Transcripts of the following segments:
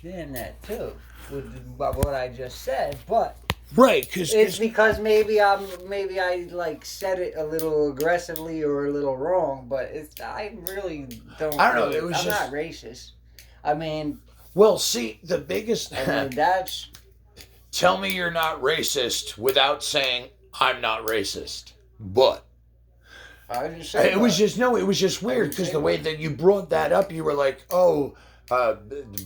understand that too, with what I just said. But Right, because it's because maybe I like said it a little aggressively or a little wrong. But I really don't. I don't know. It was I'm just not racist. I mean, well. See, the biggest. I mean that's. Tell me you're not racist without saying I'm not racist. But I just say it was just no. It was just weird because the way that you brought that up, you were like, "Oh,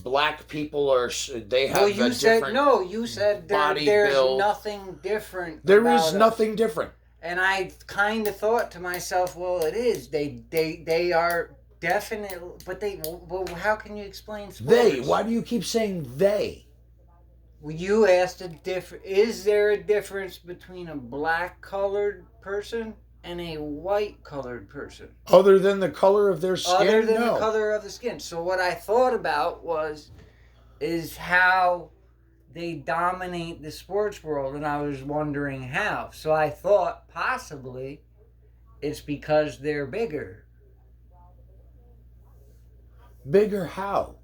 black people are they have." Well, you a said different no. You said body there's build. nothing different. There about is us. nothing different. And I kind of thought to myself, well, it is. They are definitely, but well, how can you explain sports? They. Why do you keep saying they? Well, you asked is there a difference between a black colored person and a white colored person? Other than the color of their skin? Other than no. the color of the skin. So what I thought about is how they dominate the sports world, and I was wondering how. So I thought possibly it's because they're bigger. Bigger how?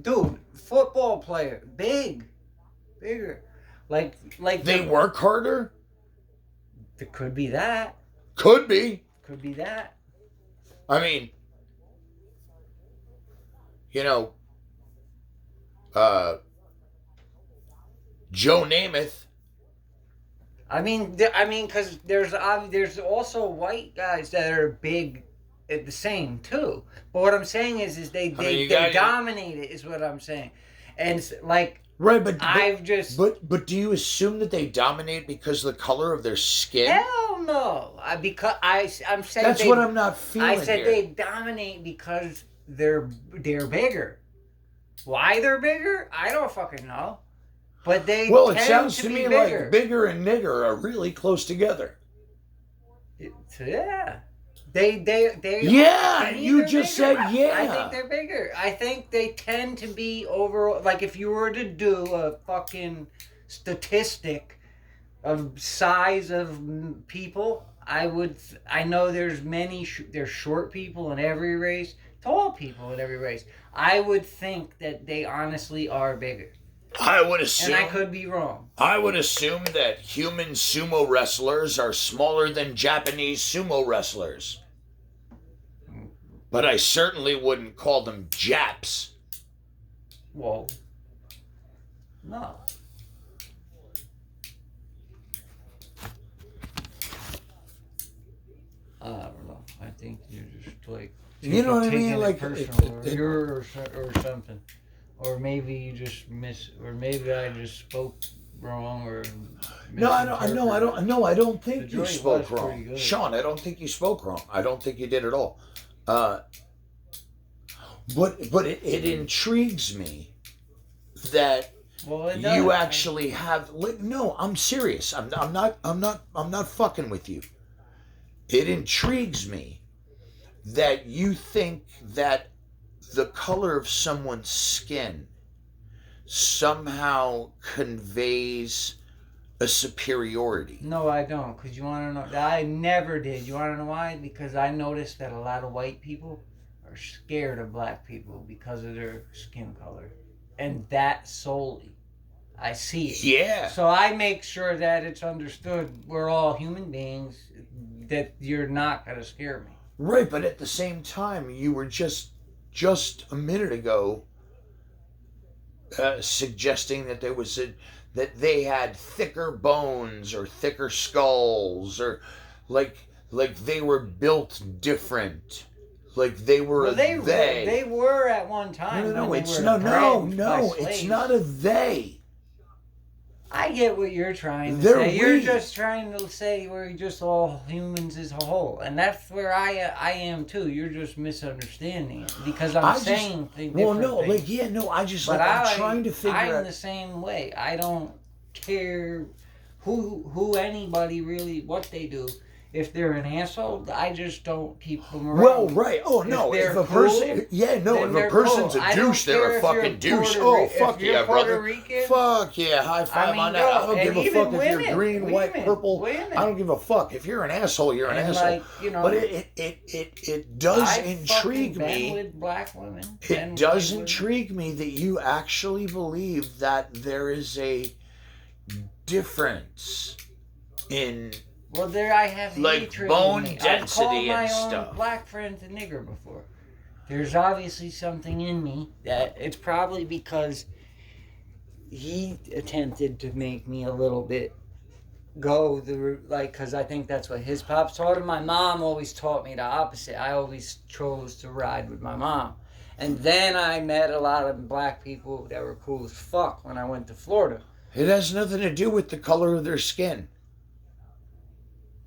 Dude, football player, bigger, like they work harder. It could be that. Could be. Could be that. I mean, Joe Namath. I mean, because there's also white guys that are big at the same too. But what I'm saying is they dominate it. Is what I'm saying, and like right, but but do you assume that they dominate because of the color of their skin? Hell no. I'm saying that's what I'm not feeling. I said here. They dominate because they're bigger. Why they're bigger? I don't fucking know. But they it sounds to me bigger. like bigger and nigger are really close together. Yeah. They yeah, you just bigger. said yeah. I think they're bigger. I think they tend to be overall, like if you were to do a fucking statistic of size of people, I know there's there's short people in every race, tall people in every race. I would think that they honestly are bigger. I would assume. And I could be wrong. I would assume that human sumo wrestlers are smaller than Japanese sumo wrestlers. But I certainly wouldn't call them Japs. Well, no. I don't know. I think you're just like... You know what I mean? Like... or something. Or maybe you just or maybe I just spoke wrong or... No, I don't think you spoke wrong. Sean, I don't think you spoke wrong. I don't think you did at all. But it intrigues me that you actually have... No, I'm serious. I'm not fucking with you. It intrigues me that you think that the color of someone's skin somehow conveys a superiority. No, I don't. Because you want to know... I never did. You want to know why? Because I noticed that a lot of white people are scared of black people because of their skin color. And that solely. I see it. Yeah. So I make sure that it's understood we're all human beings, that you're not going to scare me. Right, but at the same time, you were just a minute ago suggesting that that they had thicker bones or thicker skulls or like they were built different, like they were they were at one time. No, it's not a they. I get what you're trying to say. You're just trying to say we're just all humans as a whole, and that's where I am too. You're just misunderstanding it because I'm saying things. Well, no, I'm trying to figure out. I'm the same way. I don't care who anybody really what they do. If they're an asshole, I just don't keep them around. Well, right. Oh, no. If a person... Yeah, no. If a person's a douche, they're a fucking douche. Oh, fuck yeah, brother. Rican, fuck yeah. High five on that. I don't give a fuck if you're green, white, purple. I don't give a fuck. If you're an asshole, you're an asshole. Like, you know, but it does intrigue me. With black women. It does intrigue me that you actually believe that there is a difference in... Well, there I have like bone density and stuff. I've called my own black friend a nigger before. There's obviously something in me that it's probably because he attempted to make me a little bit go because I think that's what his pops taught him. My mom always taught me the opposite. I always chose to ride with my mom. And then I met a lot of black people that were cool as fuck when I went to Florida. It has nothing to do with the color of their skin.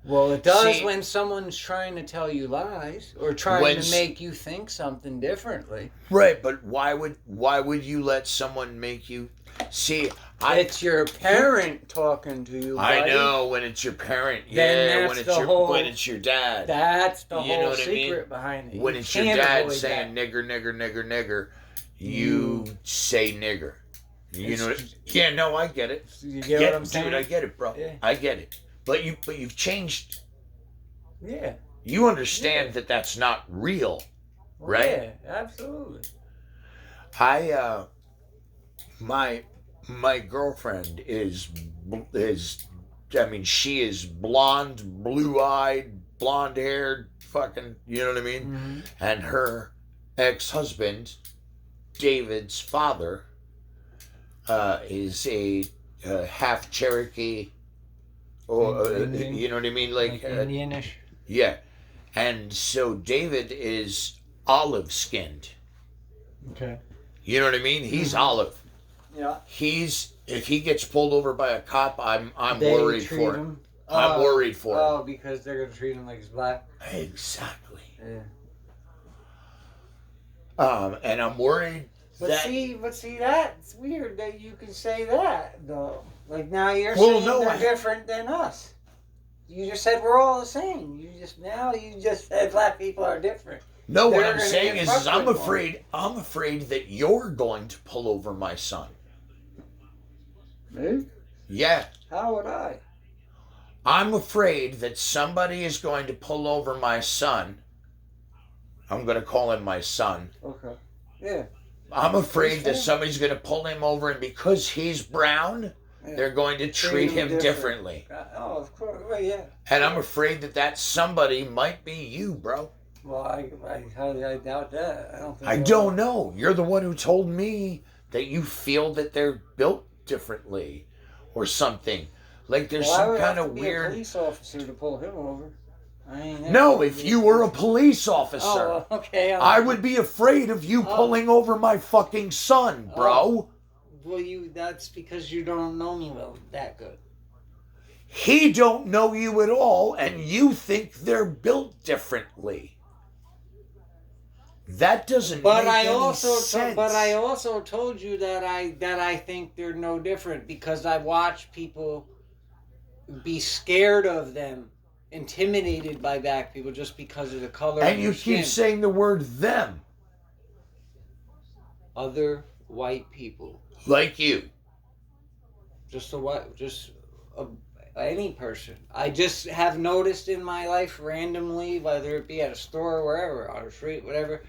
Well, it does when someone's trying to tell you lies or trying to make you think something differently. Right, but why would you let someone make you see? It's your parent talking to you. Buddy. I know when it's your parent. Yeah, when it's your dad. That's the whole secret behind it. When it's your dad saying nigger, nigger, nigger, nigger, you say nigger. You know? Yeah, no, I get it. You get what I'm saying? Dude, I get it, bro. Yeah. I get it. But you've changed. Yeah. You understand that that's not real, right? Yeah, absolutely. My girlfriend she is blonde, blue-eyed, blonde-haired, fucking, you know what I mean? Mm-hmm. And her ex-husband, David's father, is a half Cherokee. Or, you know what I mean? Like Indianish. Yeah. And so David is olive-skinned. Okay. You know what I mean? He's olive. Yeah. If he gets pulled over by a cop, I'm worried for him. I'm worried for him. Oh, because they're going to treat him like he's black? Exactly. Yeah. And I'm worried But see, that's weird that you can say that, though. Like, now you're saying they're different than us. You just said we're all the same. You just said black people are different. No, what I'm saying is I'm afraid that you're going to pull over my son. Me? Yeah. How would I? I'm afraid that somebody is going to pull over my son. I'm going to call him my son. Okay. Yeah. I'm afraid that somebody's going to pull him over, and because he's brown, they're going to treat him differently. Oh, of course. Well, yeah. And I'm afraid that somebody might be you, bro. Well, I doubt that. I don't know. You're the one who told me that you feel that they're built differently or something. Like there's some kind of weird... a police officer to pull him over. No, if you were a police officer, okay, I would be afraid of you pulling over my fucking son, bro. Well, that's because you don't know me that good. He don't know you at all, and you think they're built differently. That doesn't make any sense. But I also told you that I think they're no different because I watch people be scared of them, intimidated by black people just because of the color of their skin. And you keep saying the word them. Other white people. Like you. Any person. I just have noticed in my life randomly, whether it be at a store or wherever, on the street, whatever,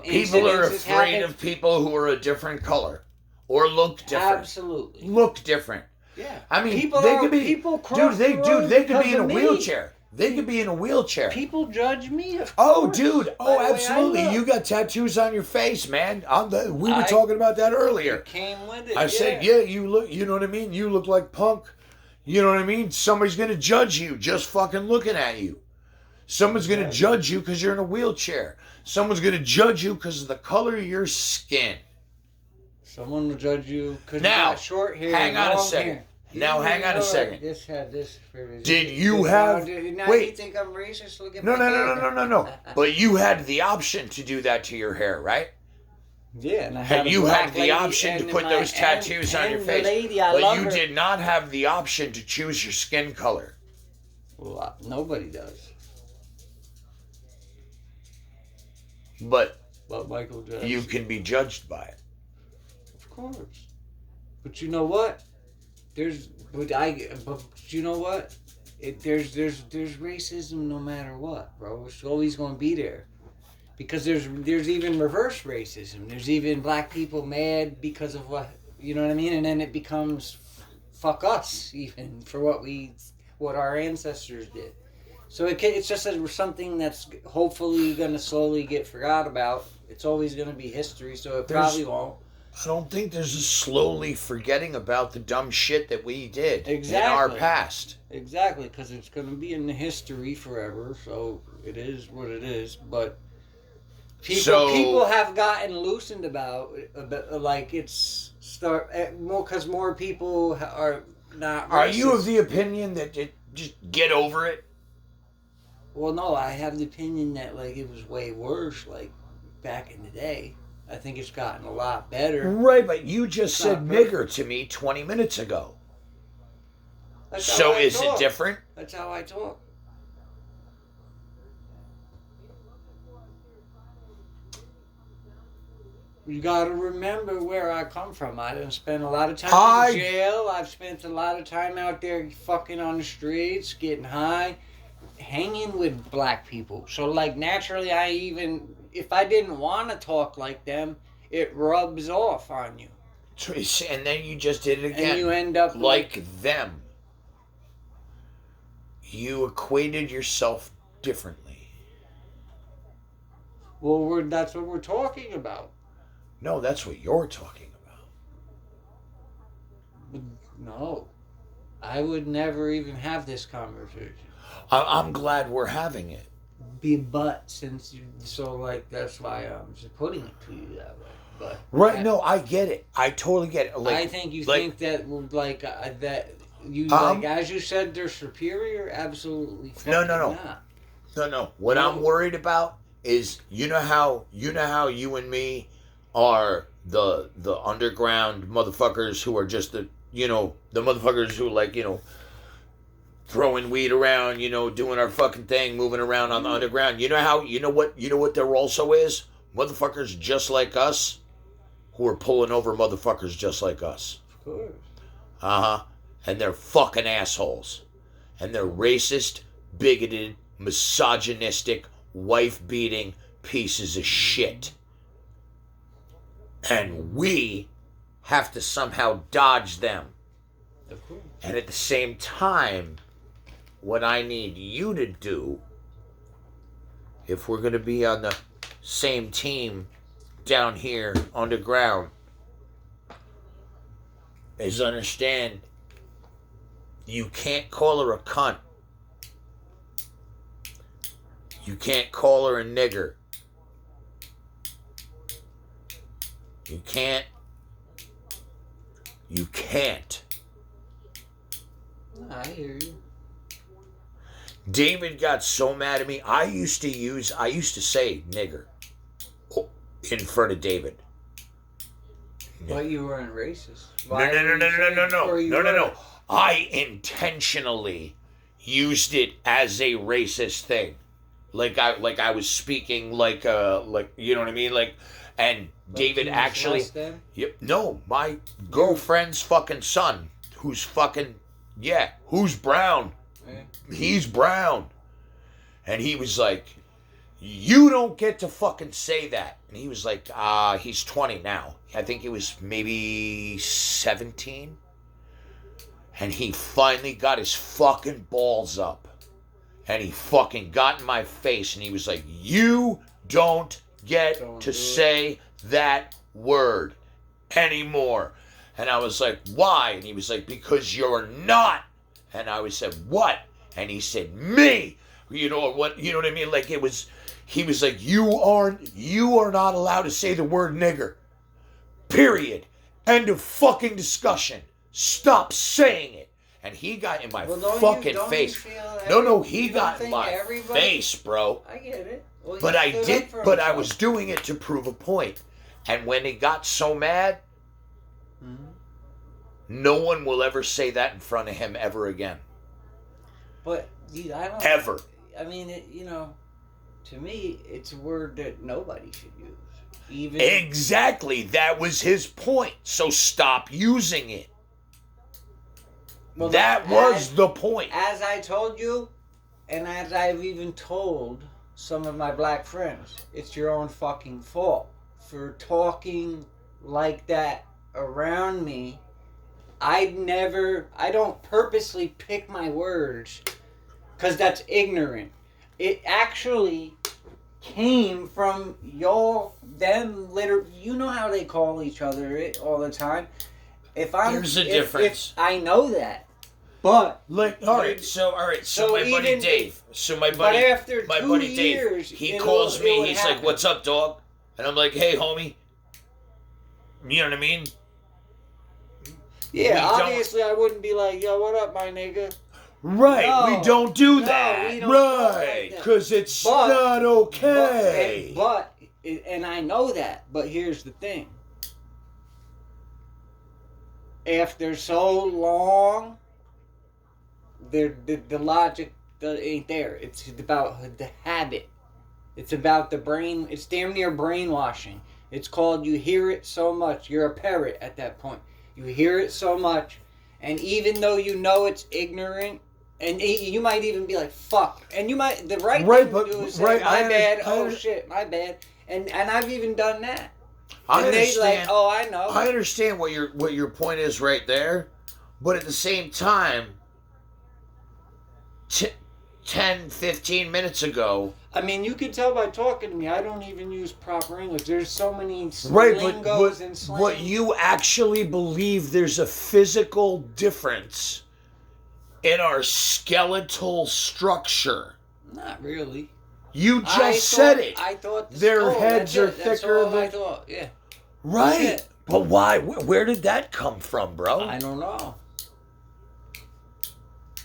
people are afraid of people who are a different color or look different. Absolutely. Look different. Yeah. I mean, people could be in a wheelchair. They could be in a wheelchair. People judge me, of course. Oh, dude. Oh, absolutely. You got tattoos on your face, man. We were talking about that earlier. It came with it. I said, you look, you know what I mean? You look like Punk. You know what I mean? Somebody's going to judge you just fucking looking at you. Someone's going to judge you because you're in a wheelchair. Someone's going to judge you because of the color of your skin. Someone will judge you because you got short hair. Hang on a second. Hang on a second. This had this. Did you have... Wait. You think I'm racist? Look at my hair. No. But you had the option to do that to your hair, right? Yeah, and I had you had the option to put those tattoos on your face. But you did not have the option to choose your skin color. Well, nobody does. But Michael Jackson. You can be judged by it. Of course. But you know what? There's racism no matter what, bro. It's always going to be there. Because there's even reverse racism. There's even black people mad because of what, you know what I mean? And then it becomes fuck us even for what our ancestors did. So it's just something that's hopefully going to slowly get forgot about. It's always going to be history, so it probably won't. I don't think there's a slowly forgetting about the dumb shit that we did in our past. Exactly, because it's going to be in the history forever, so it is what it is. But people have gotten loosened about like it's more because more people are not racist. Are you of the opinion that just get over it? Well, no, I have the opinion that like it was way worse like back in the day. I think it's gotten a lot better. Right, but you just said nigger to me 20 minutes ago. So is it different? That's how I talk. You gotta remember where I come from. I didn't spend a lot of time in jail. I've spent a lot of time out there fucking on the streets, getting high, hanging with black people. So like naturally if I didn't want to talk like them, it rubs off on you. And then you just did it again. And you end up like them. You equated yourself differently. Well, that's what we're talking about. No, that's what you're talking about. No. I would never even have this conversation. I'm glad we're having it. That's why I'm just putting it to you that way. But right, no, I get it. I totally get it. Like, I think you think that as you said, they're superior. Absolutely. No. What I'm worried about is you know how you and me are the underground motherfuckers who are just the motherfuckers who throwing weed around, doing our fucking thing, moving around on the underground. You know what there also is? Motherfuckers just like us who are pulling over motherfuckers just like us. Of course. Uh-huh. And they're fucking assholes. And they're racist, bigoted, misogynistic, wife-beating pieces of shit. And we have to somehow dodge them. Of course. And at the same time, what I need you to do, if we're going to be on the same team down here underground, is understand you can't call her a cunt. You can't call her a nigger. You can't. I hear you. David got so mad at me. I used to say nigger in front of David. But you weren't racist. No. I intentionally used it as a racist thing. Like I was speaking like you know what I mean? And David actually my girlfriend's fucking son, who's fucking who's brown. He's brown. And he was like, you don't get to fucking say that. And he was like, he's 20 now. I think he was maybe 17. And he finally got his fucking balls up. And he fucking got in my face. And he was like, you don't get to say that word anymore. And I was like, why? And he was like, because you're not. And I said, what? And he said, me. You know what I mean? Like he was like, you are not allowed to say the word nigger. Period. End of fucking discussion. Stop saying it. And he got in my fucking face. He got in my face, bro. I get it. Well, but I was doing it to prove a point. And when he got so mad, no one will ever say that in front of him ever again. But I don't. Ever. I mean, to me, it's a word that nobody should use. Even exactly. That was his point. So stop using it. Well, that was the point. As I told you, and as I've even told some of my black friends, it's your own fucking fault for talking like that around me. I don't purposely pick my words because that's ignorant. It actually came from you know how they call each other it all the time. There's a difference. If I know that. But all right. So my buddy Dave. After my 2 buddy years, Dave. He calls me. He's like, "What's up, dog?" And I'm like, "Hey, homie." You know what I mean? Yeah, obviously I wouldn't be like, "Yo, what up, my nigga?" Right, we don't do that. We don't right, because it's not okay. And I know that. But here's the thing: after so long, the logic ain't there. It's about the habit. It's about the brain. It's damn near brainwashing. It's called you hear it so much. You're a parrot at that point. You hear it so much, and even though you know it's ignorant, and you might even be like, fuck. And you might, the right thing to do is say, my bad, shit, my bad. And I've even done that. I understand. I know. I understand what your point is right there, but at the same time, 10, 15 minutes ago. I mean, you can tell by talking to me, I don't even use proper English. There's so many lingos and slang. But you actually believe there's a physical difference in our skeletal structure. Not really. You just said it. I thought their heads are thicker than... I thought, yeah. Right. But why? Where did that come from, bro? I don't know.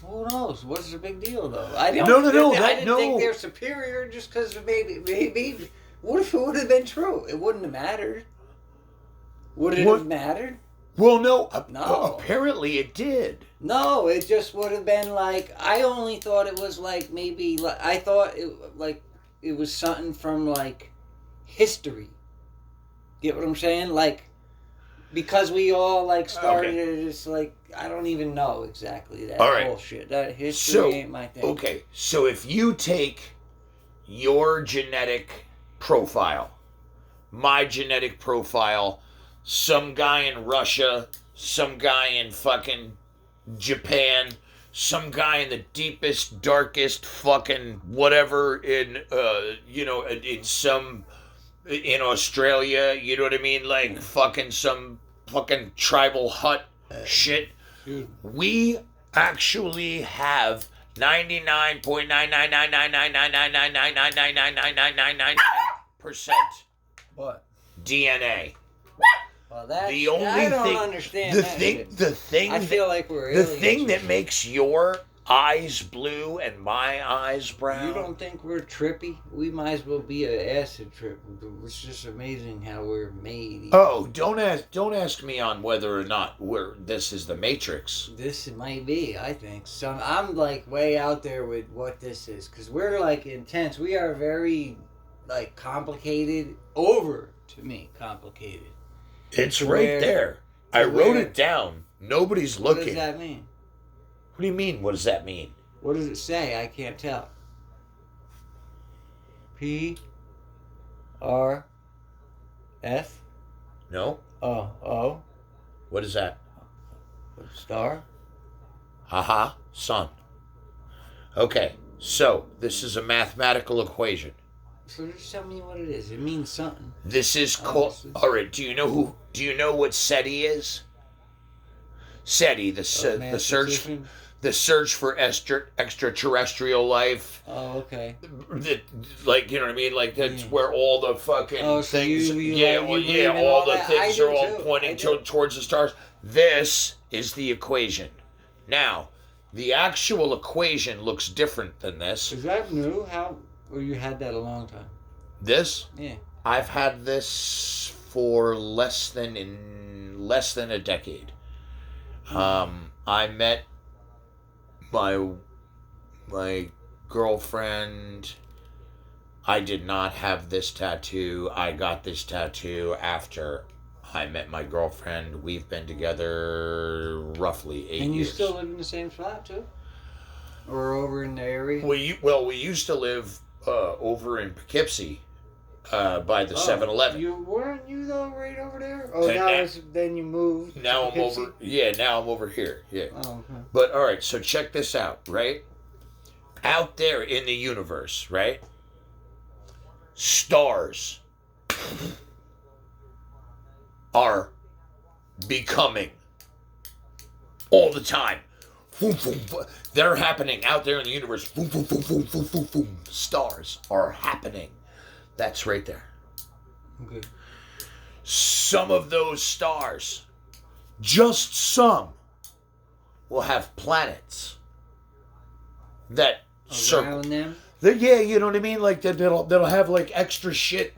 Who knows? What's the big deal, though? I didn't think they're superior just because maybe. What if it would have been true? It wouldn't have mattered. Would it have mattered? Well, no. No. Apparently it did. No, it just would have been like, I only thought it was like maybe, I thought it was something from like history. Get what I'm saying? Like, because we all like started it, it's like, I don't even know exactly that bullshit. That history ain't my thing. Okay, so if you take your genetic profile, my genetic profile, some guy in Russia, some guy in fucking Japan, some guy in the deepest, darkest fucking whatever in Australia, you know what I mean? Like fucking some fucking tribal hut shit. Dude. We actually have 99.999999999999999% what? DNA. Well, that's the only I don't thing, understand the thing I feel like we're the thing that makes your eyes blue and my eyes brown. You don't think we're trippy? We might as well be an acid trip. It's just amazing how we're made. Oh, don't ask me on whether or not this is the Matrix. This might be, I think. So I'm like way out there with what this is because we're like intense. We are very like complicated. To me, complicated. It's right there. I wrote it down. Nobody's looking. What does that mean? What do you mean? What does that mean? What does it say? I can't tell. P R F? No. O. What is that? Star? Haha, sun. Okay, so this is a mathematical equation. So just tell me what it is. It means something. This is called... Alright, do you know what SETI is? SETI, the search for extraterrestrial life. Oh, okay. Like, you know what I mean? Like, that's where all the fucking things... all the things are all pointing towards the stars. This is the equation. Now, the actual equation looks different than this. Is that new? Or you had that a long time? This? Yeah. I've had this for less than a decade. I met my my girlfriend, I did not have this tattoo. I got this tattoo after I met my girlfriend. We've been together roughly 8 years. And you still live in the same spot too? Or over in the area? We used to live over in Poughkeepsie by the 7-Eleven. Weren't you though right over there? Oh, then you moved. Now I'm over. Yeah, now I'm over here. Yeah. Oh, okay. But all right, so check this out, right? Out there in the universe, right? Stars are becoming all the time. They're happening out there in the universe. Stars are happening. That's right there. Okay. Some of those stars, just some, will have planets that around them. Yeah, you know what I mean. Like that'll have like extra shit.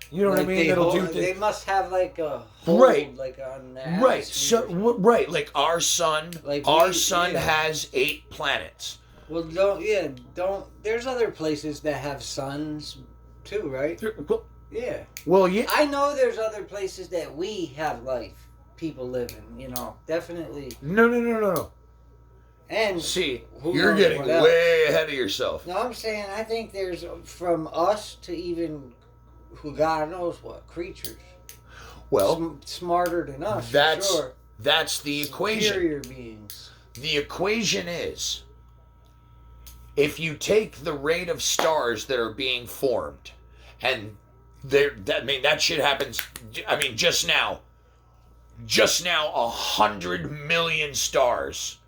You know what I mean? They must have like a hold, right, like on the right. So right, like our sun, has 8 planets. Well, don't. There's other places that have suns too, right? Yeah. Well, yeah. I know there's other places that we have life, people living. You know, definitely. No. And see, you're getting way ahead of yourself. No, I'm saying I think there's from us to even who God knows what creatures. Well, smarter than us. That's for sure. That's the equation. Superior beings. The equation is if you take the rate of stars that are being formed, and that shit happens. I mean, just now, 100 million stars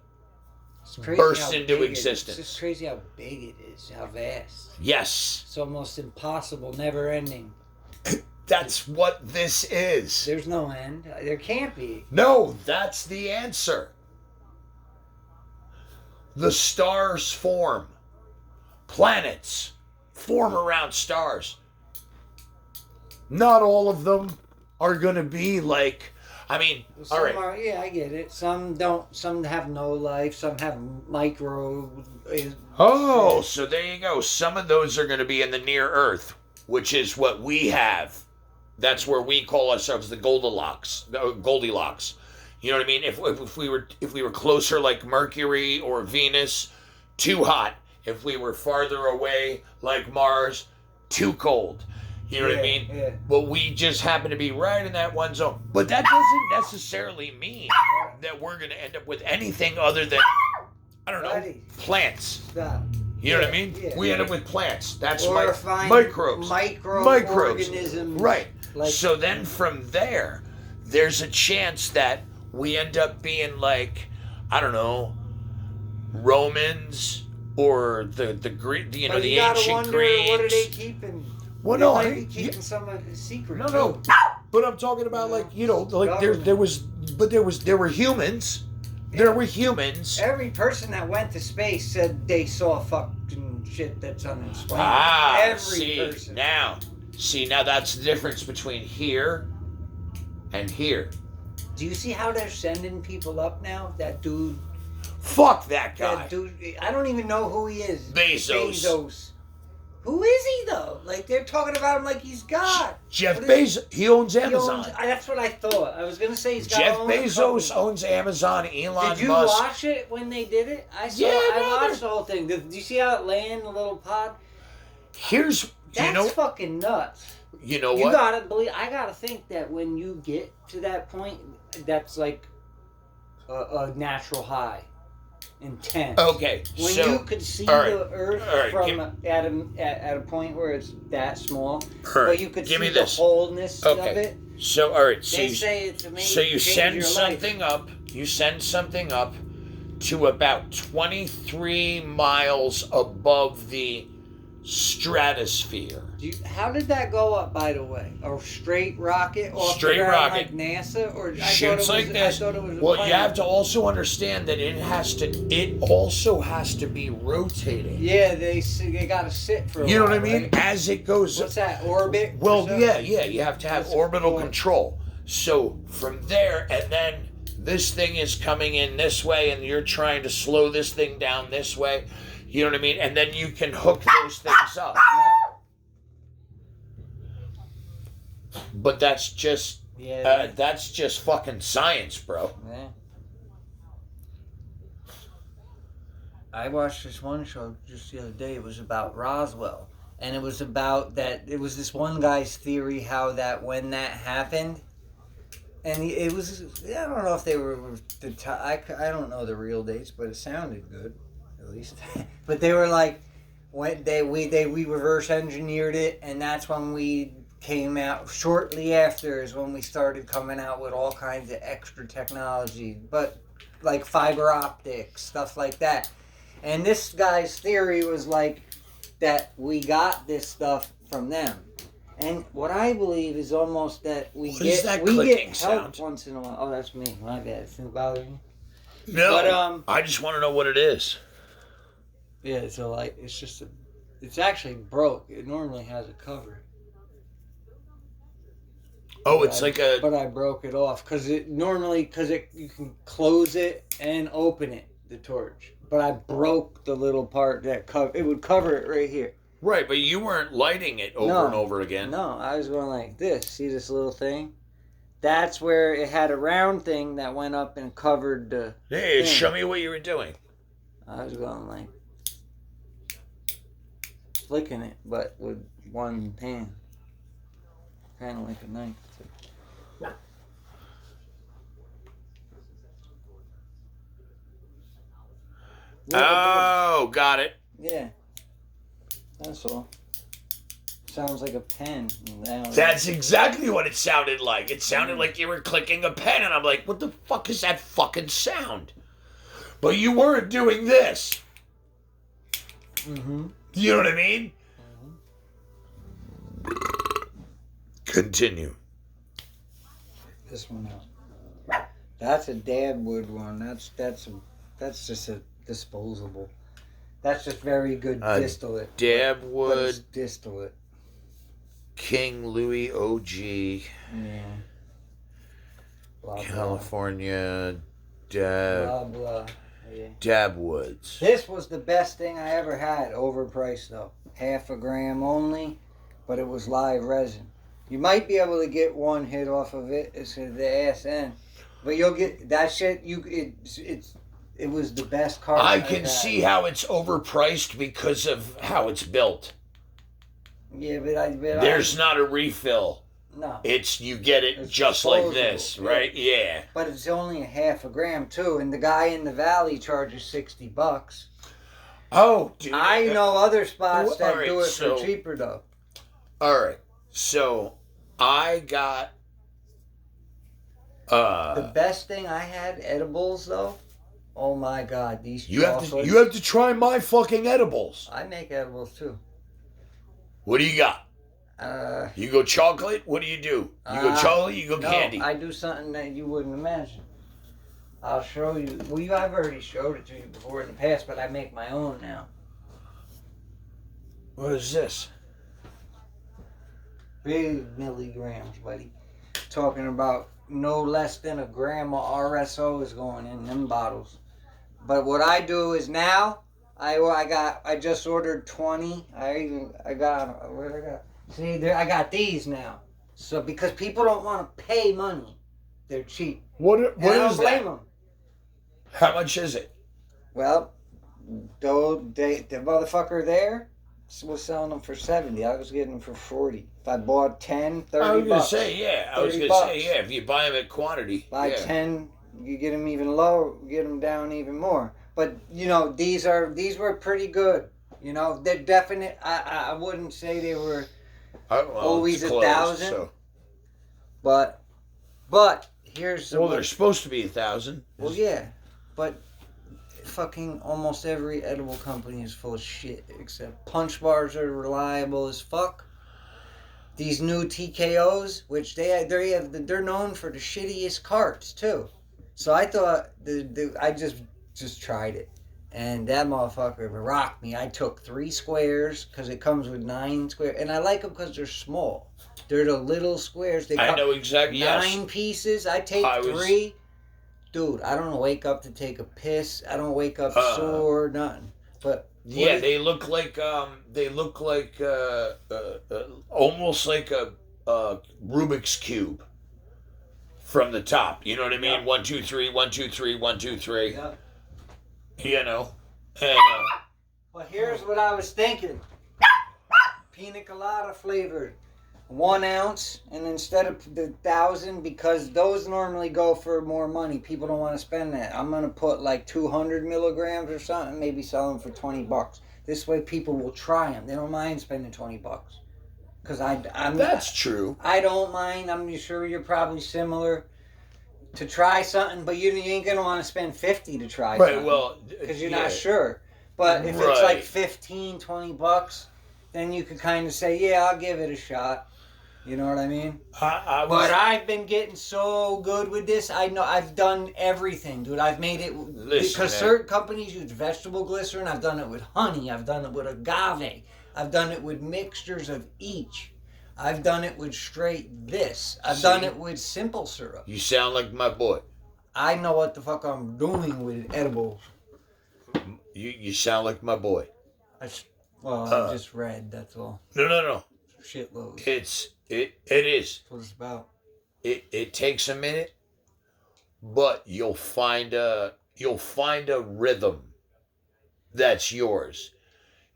burst into existence. It's just crazy how big it is, how vast. Yes. It's almost impossible, never ending. That's what this is. There's no end. There can't be. No, that's the answer. The stars form. Planets form around stars. Not all of them are going to be like, I mean, some all right. Yeah, I get it. Some don't. Some have no life. Some have micro. Oh, so there you go. Some of those are going to be in the near Earth, which is what we have. That's where we call ourselves the Goldilocks. You know what I mean? If we were closer like Mercury or Venus, too hot. If we were farther away like Mars, too cold. You know what I mean? Yeah. But we just happen to be right in that one zone. But that doesn't necessarily mean that we're going to end up with anything other than, I don't know, plants. Stop. You know what I mean? Yeah. We end up with plants. That's microbes. Microorganisms. Right. So then from there, there's a chance that we end up being like, I don't know, Romans or the Greek, the ancient Greeks. What are they keeping? Well, they might be keeping some of the secret. No. But I'm talking about there were humans. There were humans. Every person that went to space said they saw fucking shit that's unexplainable. Every person. Now that's the difference between here and here. Do you see how they're sending people up now? That dude. Fuck that guy. That dude. I don't even know who he is. Bezos. Who is he though? Like they're talking about him like he's God. Jeff Bezos. He owns Amazon. That's what I thought. I was gonna say he's got. Jeff Bezos owns Amazon. Elon Musk. Did you watch it when they did it? I watched the whole thing. Did you see how it landed, the little pod? That's fucking nuts. You know what? You gotta believe. I gotta think that when you get to that point, that's like a natural high. Intense. Okay, when you could see the Earth from at a point where it's that small, but you could see the wholeness of it. So all right, they say it's amazing. So you send something up. You send something up to about 23 miles above the stratosphere. How did that go up, by the way? A straight rocket? Straight rocket. Like NASA? Or shoots like this. Well, you have to also understand that it also has to be rotating. Yeah, they got to sit for a while. You know what I mean? Right? As it goes. What's that, orbit? Well, yeah, you have to have orbital control. So from there, and then this thing is coming in this way, and you're trying to slow this thing down this way. You know what I mean? And then you can hook those things up. But that's just fucking science, bro. Yeah. I watched this one show just the other day. It was about Roswell. And it was about that. It was this one guy's theory how that when that happened. And it was, I don't know if they were, I don't know the real dates, but it sounded good, at least. But they were like, when we reverse engineered it, and that's when we came out, shortly after is when we started coming out with all kinds of extra technology, but like fiber optics, stuff like that. And this guy's theory was like that we got this stuff from them. And what I believe is almost that we get help sound? Once in a while. Oh, that's me. My bad. It's not bothering you. No, but, I just want to know what it is. Yeah, so like it's actually broke. It normally has a cover. Oh, it's But I broke it off because you can close it and open it, the torch. But I broke the little part that it would cover it right here. Right, but you weren't lighting it over and over again. No, I was going like this. See this little thing? That's where it had a round thing that went up and covered the Hey, thing. Show me what you were doing. I was going like flicking it, but with one hand. Kind of like a knife. Oh, got it. Yeah. That's all. Sounds like a pen. That's exactly what it sounded like. It sounded like you were clicking a pen, and I'm like, what the fuck is that fucking sound? But you weren't doing this. Mm-hmm. You know what I mean? Mm-hmm. Continue. This one out. That's a dab wood one. That's just a disposable. That's just very good distillate. Dab wood. Distillate. King Louis OG. Yeah. Blah, California. Blah, blah. Yeah. Dab woods. This was the best thing I ever had. Overpriced though. 0.5 gram only, but it was live resin. You might be able to get one hit off of it. It's the ass end. But you'll get that shit. It was the best car. I can see how it's overpriced because of how it's built. Yeah, there's not a refill. No. You get it just like this, right? Yeah. But it's only 0.5 gram too, and the guy in the valley charges $60. Oh, dude. I know other spots that do it for cheaper though. All right. So I got the best thing I had, edibles though. Oh my God, these you have to try my fucking edibles. I make edibles too. What do you got? You go chocolate? What do? You go chocolate, you go candy? I do something that you wouldn't imagine. I'll show you. Well, I've already showed it to you before in the past, but I make my own now. What is this? Big milligrams, buddy. Talking about no less than a gram of RSO is going in them bottles. But what I do is now, I just ordered 20. I got these now. So because people don't want to pay money, they're cheap. What is that? I don't blame them. How much is it? Well, the motherfucker there was selling them for 70. I was getting them for 40. If I bought 10, 30 I was going to bucks. say, yeah. I was going to say, yeah, if you buy them at quantity. Buy 10, you get them even lower, get them down even more. But, these were pretty good. They're definite. I wouldn't say they were always 1,000. So. But here's the they're supposed to be 1,000. Well, yeah. But fucking almost every edible company is full of shit, except Punch Bars are reliable as fuck. These new TKOs, which they're known for the shittiest carts too. So I thought I just tried it, and that motherfucker rocked me. I took 3 squares because it comes with 9 squares, and I like them because they're small. They're the little squares. I know exactly. 9 pieces. I take 3. Dude, I don't wake up to take a piss. I don't wake up sore, nothing. But Yeah, they look like almost like a Rubik's cube from the top. You know what I mean? Yeah. 1, 2, 3, 1, 2, 3, 1, 2, 3. Yeah. You know, and Well, here's what I was thinking. Pina colada flavored. 1 ounce, and instead of the 1,000, because those normally go for more money, people don't want to spend that. I'm gonna put like 200 milligrams or something, maybe sell them for $20. This way, people will try them. They don't mind spending $20. Cause I'm that's true. I don't mind. I'm sure you're probably similar to try something, but you ain't gonna want to spend 50 to try Right. something. Well, Because you're not sure. But if it's like 15, $20, then you could kind of say, yeah, I'll give it a shot. You know what I mean? But I've been getting so good with this. I know I've done everything, dude. I've made it because certain companies use vegetable glycerin. I've done it with honey. I've done it with agave. I've done it with mixtures of each. I've done it with straight this. I've done it with simple syrup. You sound like my boy. I know what the fuck I'm doing with edibles. You sound like my boy. I just read. That's all. No. Shitloads. It is. That's what it's about. It takes a minute, but you'll find a rhythm that's yours.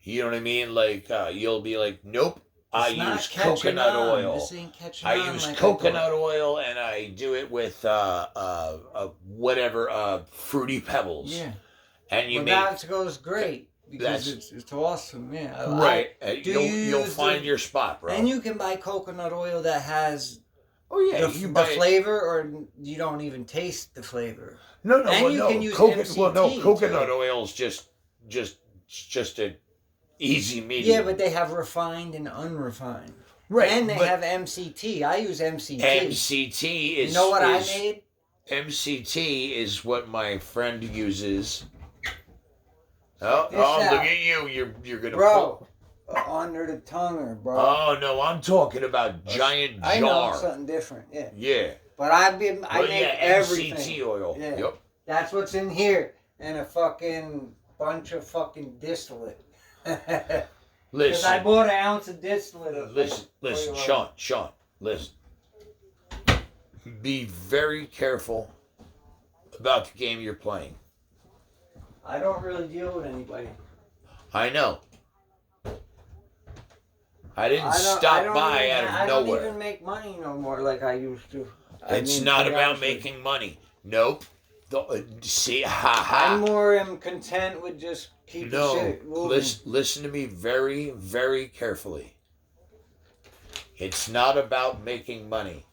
You know what I mean? Like you'll be like, nope. I use coconut oil. This ain't catching I on use like coconut oil, and I do it with whatever fruity pebbles. Yeah. And you that goes great. Because it's awesome, yeah. Right. You'll find your spot, bro. And you can buy coconut oil that has the flavor, or you don't even taste the flavor. No. And you can use MCT, coconut oil is just a easy medium. Yeah, but they have refined and unrefined. Right. And they have MCT. I use MCT. MCT is... You know what I made? MCT is what my friend uses... Oh, look at you. You're going to pull. Under the tongue, bro. Oh, no, I'm talking about giant jar. I know, something different, yeah. Yeah. But I make everything. MCT oil. Yeah. Yep. That's what's in here. And a fucking bunch of fucking distillate. Listen. Because I bought an ounce of distillate. Listen, Sean, listen. Be very careful about the game you're playing. I don't really deal with anybody. I know. I didn't stop by out of nowhere. I don't even make money no more like I used to. It's not about making money. Nope. See, I'm more content with just keeping shit moving. Listen to me very, very carefully. It's not about making money.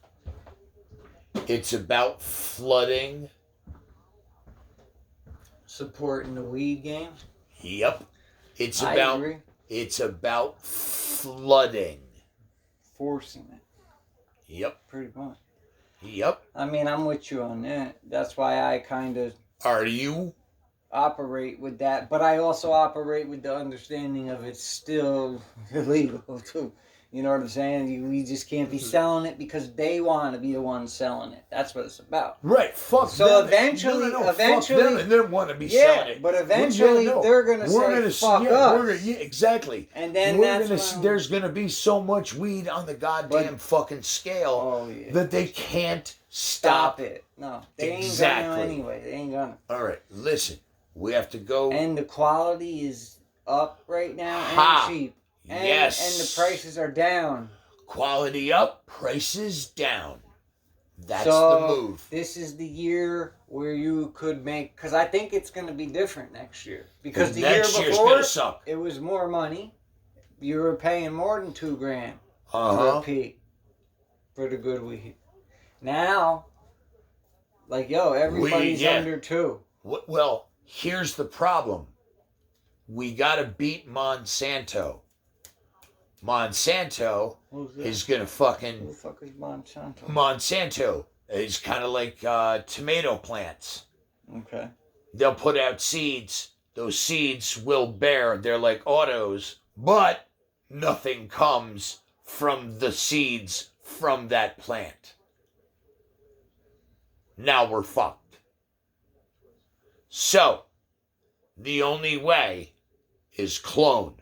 It's about flooding. Supporting the weed game? Yep. It's about flooding. Forcing it. Yep. Pretty much. Yep. I mean, I'm with you on that. That's why I kind of... Are you? Operate with that. But I also operate with the understanding of it's still illegal, too. You know what I'm saying? We just can't be selling it because they want to be the ones selling it. That's what it's about. Right. Fuck so them. eventually, fuck them and they want to be selling it. But eventually they're going to say, fuck us. Exactly. And then there's going to be so much weed on the goddamn fucking scale that they can't stop it. No. They ain't going to anyway. They ain't going to. All right. Listen. We have to go. And the quality is up right now and cheap. And the prices are down. Quality up, prices down. That's the move. This is the year where you could make... Because I think it's going to be different next year. Because the year before, it was more money. You were paying more than $2,000 for a peak for the good weed. Now, everybody's under $2,000. Well, here's the problem. We got to beat Monsanto. Monsanto is going to fucking... Who the fuck is Monsanto? Monsanto is kind of like tomato plants. Okay. They'll put out seeds. Those seeds will bear. They're like autos. But nothing comes from the seeds from that plant. Now we're fucked. So, the only way is clone.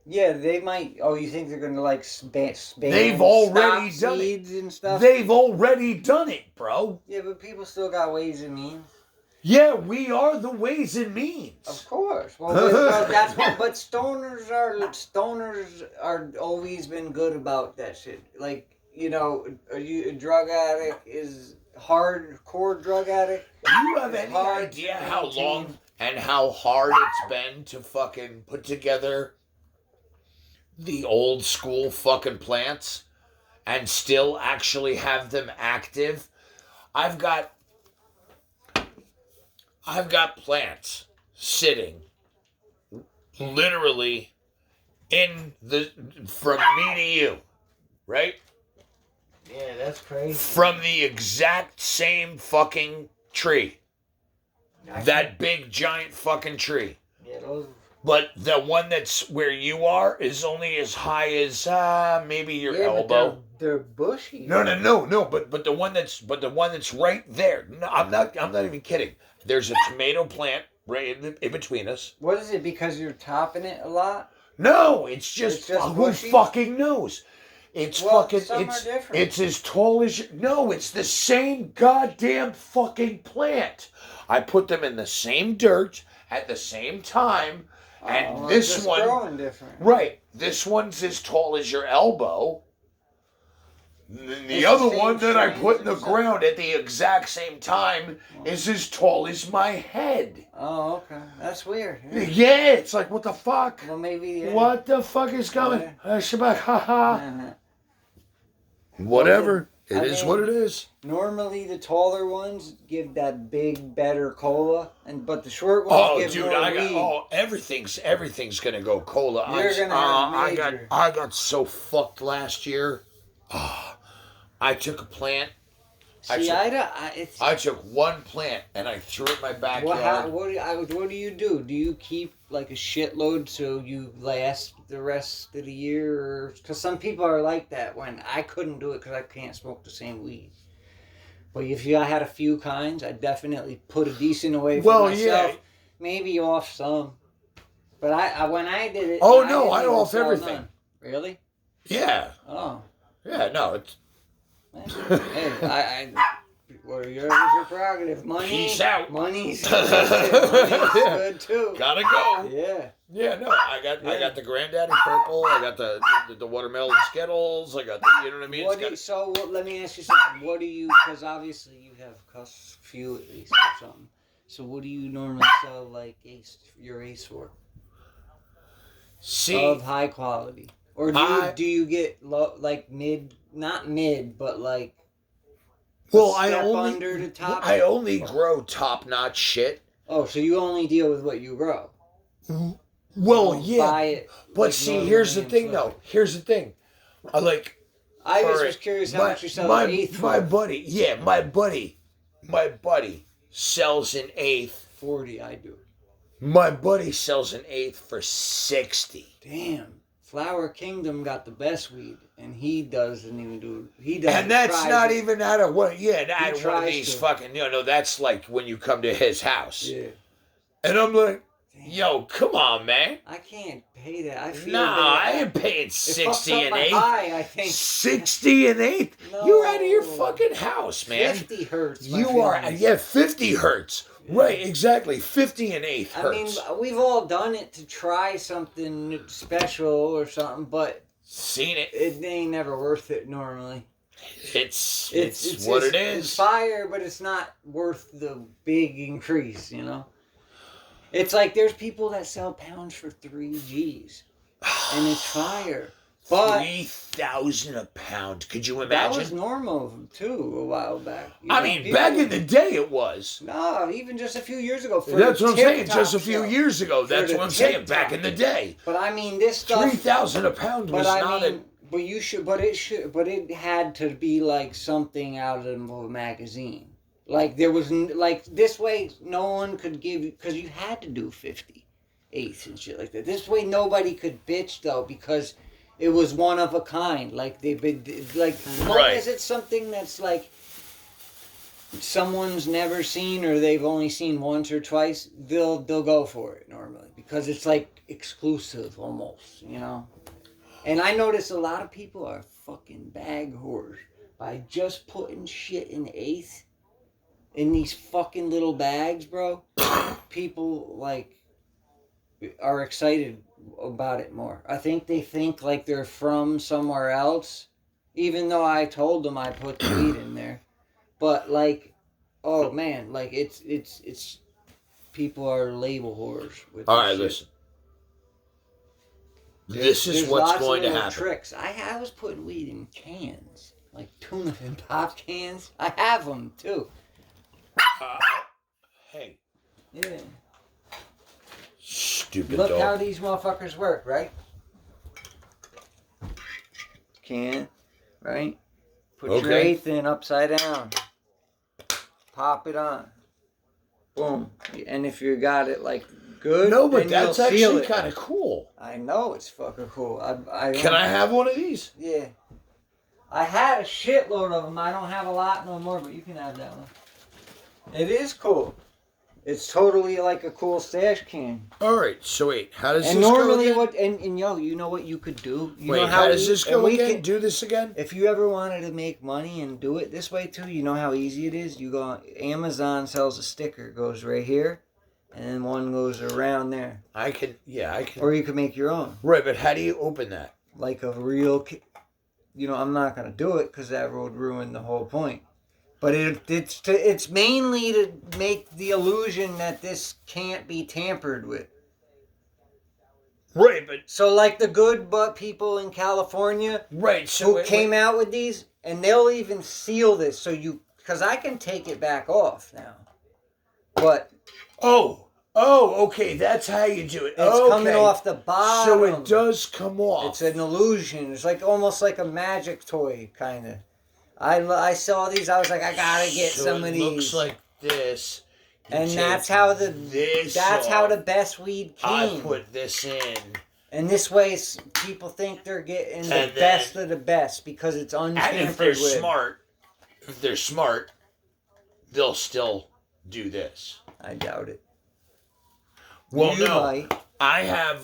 Yeah, they might. Oh, you think they're going to like span They've already done it. And stuff? They've already done it, bro. Yeah, but people still got ways and means. Yeah, we are the ways and means. Of course. Well, that's what. But stoners are always been good about that shit. Like, you know, a drug addict is hardcore drug addict. Do you have any idea how long and how hard it's been to fucking put together the old school fucking plants and still actually have them active? I've got plants sitting literally from me to you, right? Yeah, that's crazy. From the exact same fucking tree. That big giant fucking tree. Yeah, those. But the one that's where you are is only as high as maybe your elbow. But they're bushy. No. But the one that's right there. No, I'm not even kidding. There's a tomato plant right in between us. What is it? Because you're topping it a lot? No, it's just who bushy? fucking knows. It's some fucking. are different. It's as tall as you. No, it's the same goddamn fucking plant. I put them in the same dirt at the same time. And this one, growing different. Right? This one's as tall as your elbow. The other one that I put in the ground at the exact same time is as tall as my head. Oh, okay, that's weird. Yeah, it's like what the fuck? Well, maybe. Yeah. What the fuck is coming? Shabak, haha. Whatever. It is what it is. Normally, the taller ones give that big, better cola, but the short ones give more weed. Everything's gonna go cola. You're gonna have major. I got so fucked last year. I took a plant. I took one plant and I threw it in my backyard. What do you do? Do you keep like a shitload so you last the rest of the year? Because some people are like that. When I couldn't do it because I can't smoke the same weed. But if I had a few kinds, I'd definitely put a decent away for myself. Yeah. Maybe off some. But when I did it... Oh, no, I off everything. None. Really? Yeah. Oh. Yeah, no, it's... Hey, well, yours is your prerogative. Money. Peace out. Money's good too. Gotta go. Yeah. Yeah, no, I got the Granddaddy Purple. I got the watermelon Skittles. I got the, you know what I mean? Let me ask you something. What do you? Because obviously you have a few at least or something. So what do you normally sell like your Ace for? Of high quality, or do you get like mid? Not mid, but like. Well, under the top. I only grow top-notch shit. Oh, so you only deal with what you grow. Well, yeah. Buy it, but like see, here's the thing, though. Here's the thing. I was curious how much you sell an eighth for. My buddy sells an eighth. 40, I do. My buddy sells an eighth for 60. Damn. Flower Kingdom got the best weed, and he doesn't even do. And that's not even out of one. Yeah, out of one of these fucking. That's like when you come to his house. Yeah. And I'm like, yo, come on, man. I can't pay that. I feel. I ain't paying 60 and 8. I think 60 and 8. No. You're out of your fucking house, man. 50 hurts. You are. Yeah, 50 hurts. Right, exactly. 50 and 8 hurts. I mean, we've all done it to try something special or something, but seen it. It ain't never worth it normally. It's what it is. It's fire, but it's not worth the big increase, you know? It's like there's people that sell pounds for 3 G's, and it's fire. But 3,000 a pound. Could you imagine? That was normal too a while back. Back in the day it was. No, even just a few years ago. That's what I'm saying. Just a few years ago. That's what I'm saying. Back in the day. But I mean, this stuff. 3,000 a pound was not a. But it had to be like something out of a magazine. Like there was this way, no one could give you because you had to do 50 eighths and shit like that. This way, nobody could bitch though because. It was one of a kind. Like they've been like. Why is it something that's like someone's never seen or they've only seen once or twice, they'll go for it normally because it's like exclusive almost, you know. And I notice a lot of people are fucking bag whores by just putting shit in eighth in these fucking little bags, bro. People like are excited about it more. I think they think like they're from somewhere else, even though I told them I put the weed in there. But like, oh man, like it's people are label whores. With all right, shit. listen. This is what's going to happen. Tricks. I was putting weed in cans, like tuna and pop cans. I have them too. Hey. Yeah. Stupid Look dog. how these motherfuckers work, right? Can, right? Put your eighth in upside down. Pop it on. Boom. And if you got it like good, no, but then that's you'll seal actually it. kind of cool. I know it's fucking cool. Can I have one of these? Yeah. I had a shitload of them. I don't have a lot no more, but you can have that one. It is cool. It's totally like a cool stash can. All right, so wait, how does and this normally go again? and yo, you know what you could do? You Wait, know how does this go again? Do this again? If you ever wanted to make money and do it this way too, you know how easy it is? You go on Amazon, sells a sticker, goes right here, and then one goes around there. I can. Or you can make your own. Right, but how do you open that? Like a real, you know, I'm not going to do it because that would ruin the whole point. But it's mainly to make the illusion that this can't be tampered with. Right, but... So like the good but people in California... Right, so... Who came out with these, and they'll even seal this, so you... Because I can take it back off now. But... Oh, okay, that's how you do it. It's coming off the bottom. So it does come off. It's an illusion. It's like almost like a magic toy, kind of. I saw these. I was like, I gotta get some of these. It looks like this. And that's how the best weed came. I put this in. And this way, people think they're getting the best of the best because it's untampered and if they're smart, they'll still do this. I doubt it. Well, you no. might. I have.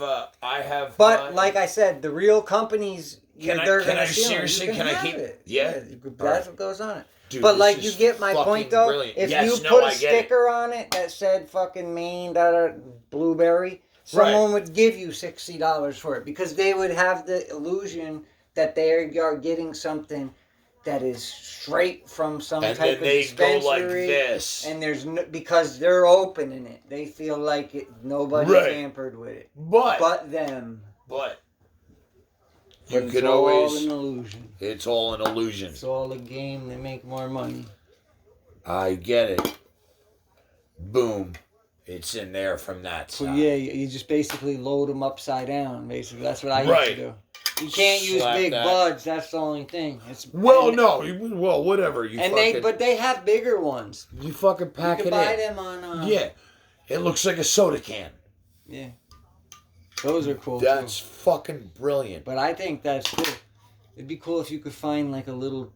But like I said, the real companies. Can I seriously? Can I keep it? Yeah. That's what goes on it. Dude, but like you get my point though. Brilliant. If you put a sticker on it that said fucking Maine blueberry, someone would give you $60 for it because they would have the illusion that they are getting something that is straight from some type of dispensary. And then they go like this. And there's because they're opening it, they feel like nobody tampered with it. But them. But you could always. It's all an illusion. It's all an illusion. It's all a game to make more money. I get it. Boom. It's in there from that side. Well, yeah, you just basically load them upside down. Basically, that's what I used to do. You can't use big buds. That's the only thing. Whatever. But they have bigger ones. You fucking pack it in. You can buy them on. Yeah, it looks like a soda can. Yeah, those are cool. That's fucking brilliant. But I think that's cool. It'd be cool if you could find like a little.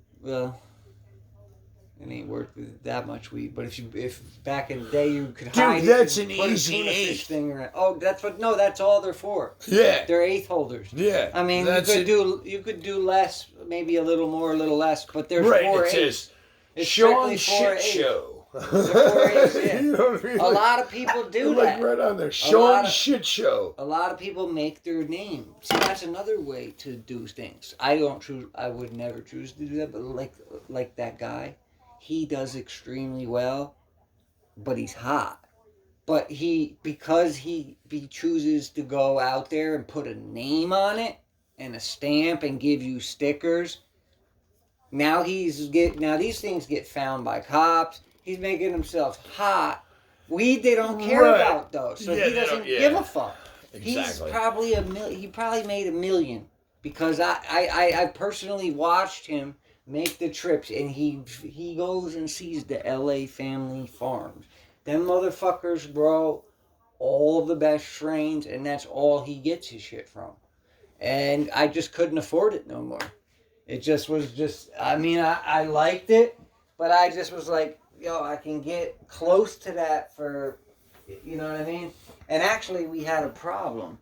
It ain't worth that much weed, but if back in the day you could hide that's it, an easy eighth thing around. Oh, that's all they're for. Yeah, they're eighth holders. Yeah, I mean you could do less, maybe a little more, a little less, but they're 4 eighths. It's Sean Shit Show. Yeah. You know what I mean? A lot of people do that. Like right on there, Sean Shit Show. A lot of people make their name. See, that's another way to do things. I would never choose to do that, but like that guy. He does extremely well, but he's hot. But because he chooses to go out there and put a name on it and a stamp and give you stickers. Now these things get found by cops. He's making himself hot. Weed they don't care about though, so he doesn't give a fuck. Exactly. He probably made $1 million because I personally watched him make the trips, and he goes and sees the LA family farms. Them motherfuckers grow all the best strains, and that's all he gets his shit from. And I just couldn't afford it no more. It just was I liked it, but I just was like, yo, I can get close to that for, you know what I mean? And actually, we had a problem.